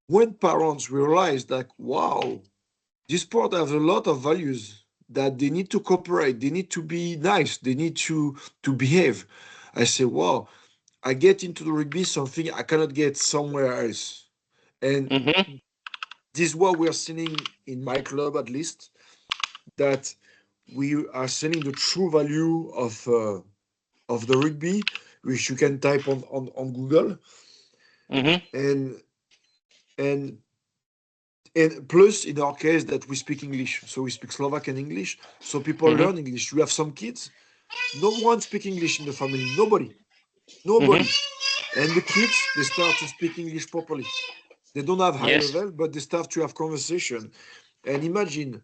when parents realize like, wow, this sport has a lot of values that they need to cooperate, they need to be nice, they need to behave. I say, wow, I get into the rugby something I cannot get somewhere else. And mhm, this is what we are seeing in my club at least, that we are selling the true value of the rugby, which you can type on Google, mhm, and and and plus in our case that we speak English, so we speak Slovak and English, so people mhm, learn English. We have some kids, no one speak English in the family, mhm, nobody, and the kids they start to speak English properly. They don't have high yes, level, but they start to have conversation. And imagine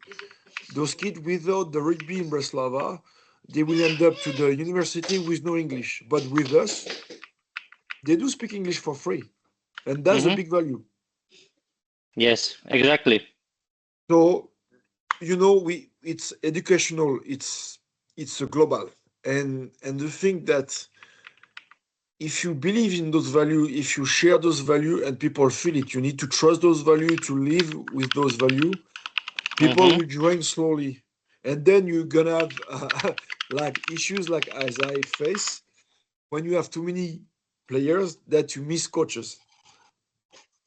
those kids without the rugby in Breslava, they will end up to the university with no English. But with us, they do speak English for free, and that's a mhm, big value. yes, exactly. So we it's educational, it's a global, and the thing that if you believe in those values, if you share those values and people feel it, you need to trust those values to live with those values. People Mm-hmm. will join slowly, and then you're gonna have like issues like as I face when you have too many players that you miss coaches.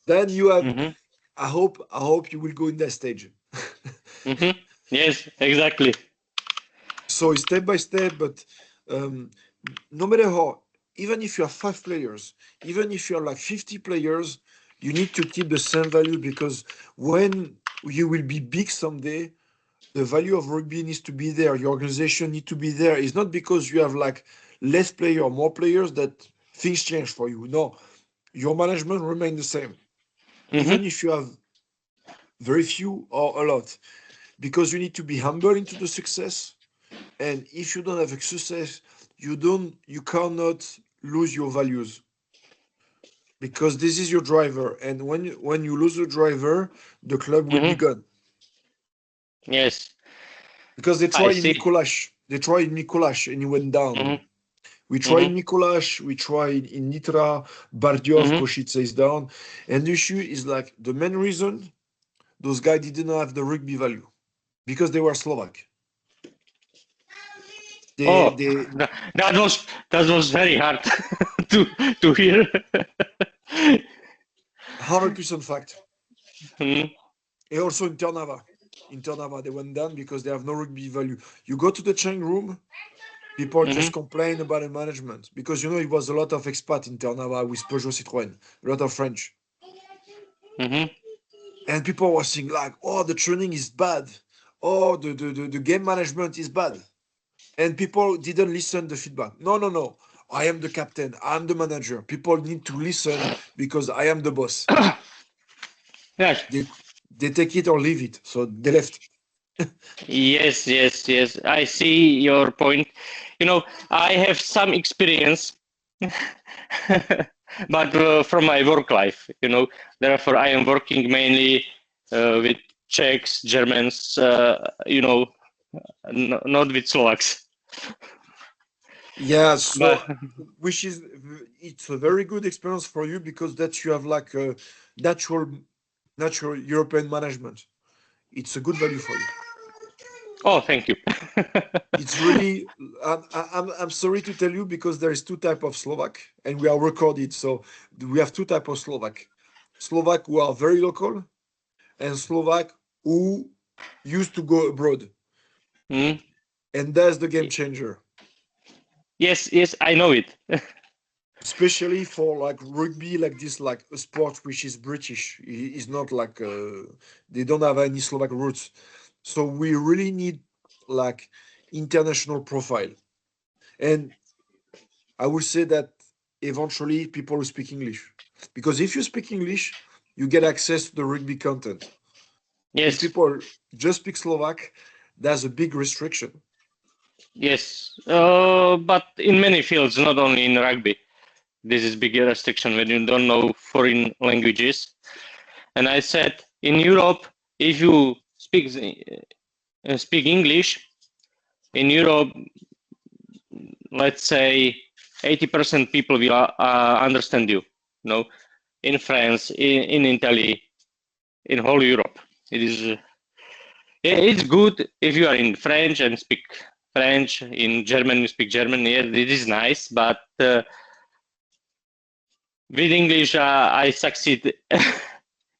Then you have. Mm-hmm. I hope you will go in that stage. Mm-hmm. Yes, exactly. So it's step by step, but um, no matter how, even if you have 5 players, even if you are like 50 players, you need to keep the same value because when you will be big someday, the value of rugby needs to be there. Your organization need to be there. It's not because you have like less player or more players that things change for you. No, your management remain the same, Mm-hmm. even if you have very few or a lot, because you need to be humble into the success. And if you don't have a success, you cannot lose your values because this is your driver. And when you lose the driver, the club will be Mm-hmm. gone. Yes, Because they I tried in see. Mikolash. They tried in Mikolash and he went down. Mm-hmm. We tried Mm-hmm. in Mikolash, we tried in Nitra, Bardiov, Mm-hmm. Košice is down. And the issue is like the main reason those guys didn't have the rugby value because they were Slovak. They Oh, they that was very hard to to hear. 100% fact. Mm-hmm. And also in Ternava. In Ternava, they went down because they have no rugby value. You go to the change room, people just Mm-hmm. complain about the management because it was a lot of expat in Ternava with Peugeot Citroën, a lot of French. Mm-hmm. And people were saying like, oh, the training is bad. Oh, the game management is bad. And people didn't listen the feedback. No, no, no. I am the captain. I'm the manager. People need to listen because I am the boss. Yes. They they take it or leave it. So they left. Yes, yes, yes. I see your point. I have some experience, but from my work life, therefore I am working mainly with Czechs, Germans, not with Slovaks. Yeah, But so which is it's a very good experience for you because that you have like a natural natural European management. It's a good value for you. oh, thank you. It's really I'm sorry to tell you because there is two type of Slovak and we are recorded. So we have two type of Slovak. Slovak who are very local and Slovak who used to go abroad. Mm. And that's the game changer. Yes, yes, I know it. Especially for like rugby like this like a sport which is British is not like they don't have any Slovak roots, so we really need like international profile. And I would say that eventually people who speak English, because if you speak English you get access to the rugby content. If Yes, people just speak Slovak, that's a big restriction. yes. But in many fields, not only in rugby, this is big restriction when you don't know foreign languages. And I said, in Europe, if you speak English, in Europe, let's say 80% people will understand you. In France, in Italy, in whole Europe, it is. It's good if you are in French and speak French. In German, you speak German. Yeah, it is nice, but with English, I succeed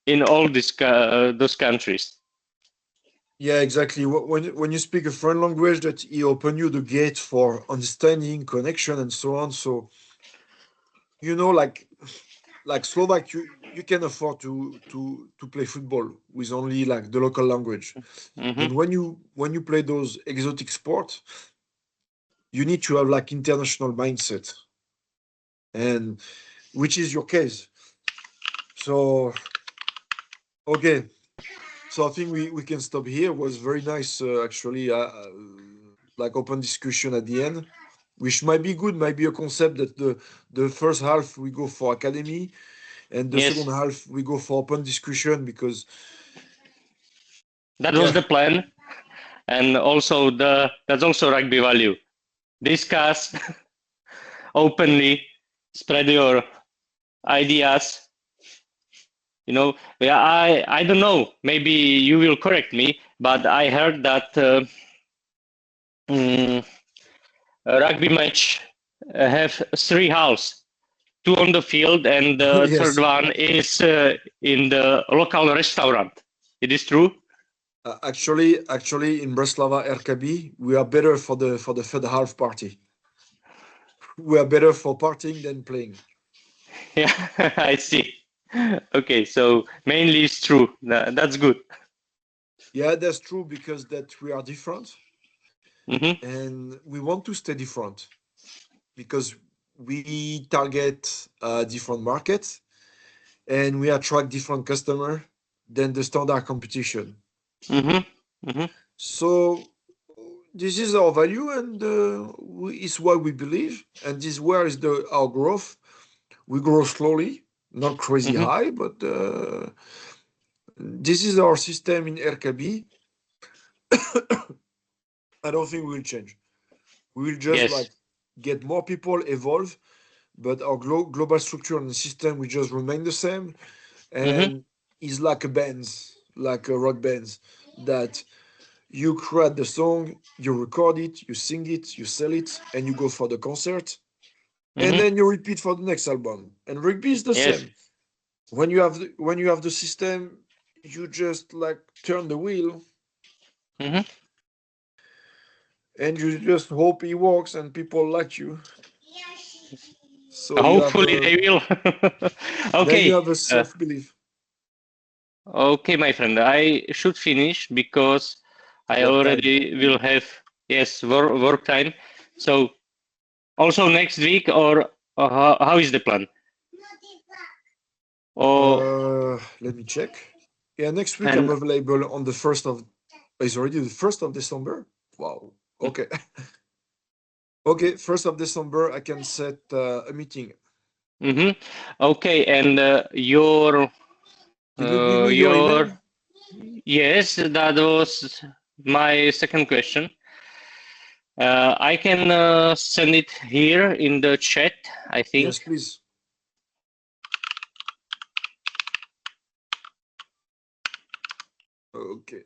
in all those countries. Yeah, exactly. When you speak a foreign language, that it open you the gate for understanding, connection, and so on. So like Slovak, you can afford to play football with only like the local language. Hmm. But when you play those exotic sports, you need to have like international mindset, and which is your case. So okay, so I think we can stop here. It was very nice actually, like open discussion at the end, which might be good, might be a concept that the first half we go for academy and the second Yes, half we go for open discussion because that was yeah, the plan, and also that's also rugby value. Discuss openly, spread your ideas. Yeah, I don't know. Maybe you will correct me, but I heard that mm, a rugby match have three halves, two on the field, and the third Yes. one is in the local restaurant. It is true? Actually, in Bratislava RKB, we are better for the third half party. We are better for partying than playing. Yeah, I see. Okay, so mainly it's true. That's good. Yeah, that's true because that we are different, Hmm. and we want to stay different because we target different markets and we attract different customer than the standard competition. Hmm. Hmm. So this is our value, and is what we believe, and this where is the our growth. We grow slowly, not crazy Hmm. high, but this is our system in RKB. I don't think we will change. We will just like Yes. get more people, evolve, but our global structure and system will just remain the same. Hmm. And it's like a bands, like a rock bands, that you create the song, you record it, you sing it, you sell it, and you go for the concert, and Hmm. then you repeat for the next album. And rugby is the Yes. same. When you have the system, you just like turn the wheel Hmm. and you just hope it works and people like you. So Hopefully they will. then you Okay. have a self belief. Okay, my friend. I should finish because I Work time. already will have, yes, work time. So also next week, or how is the plan? Oh, Let me check. Yeah, next week I'm and available on the first of. It's already the 1st of December. Wow. Okay. Okay, 1st of December I can set a meeting. mm-hmm. Okay, and your Did you give me your your email? yes, that was my second question. I can send it here in the chat, I Yes, think. please. Okay.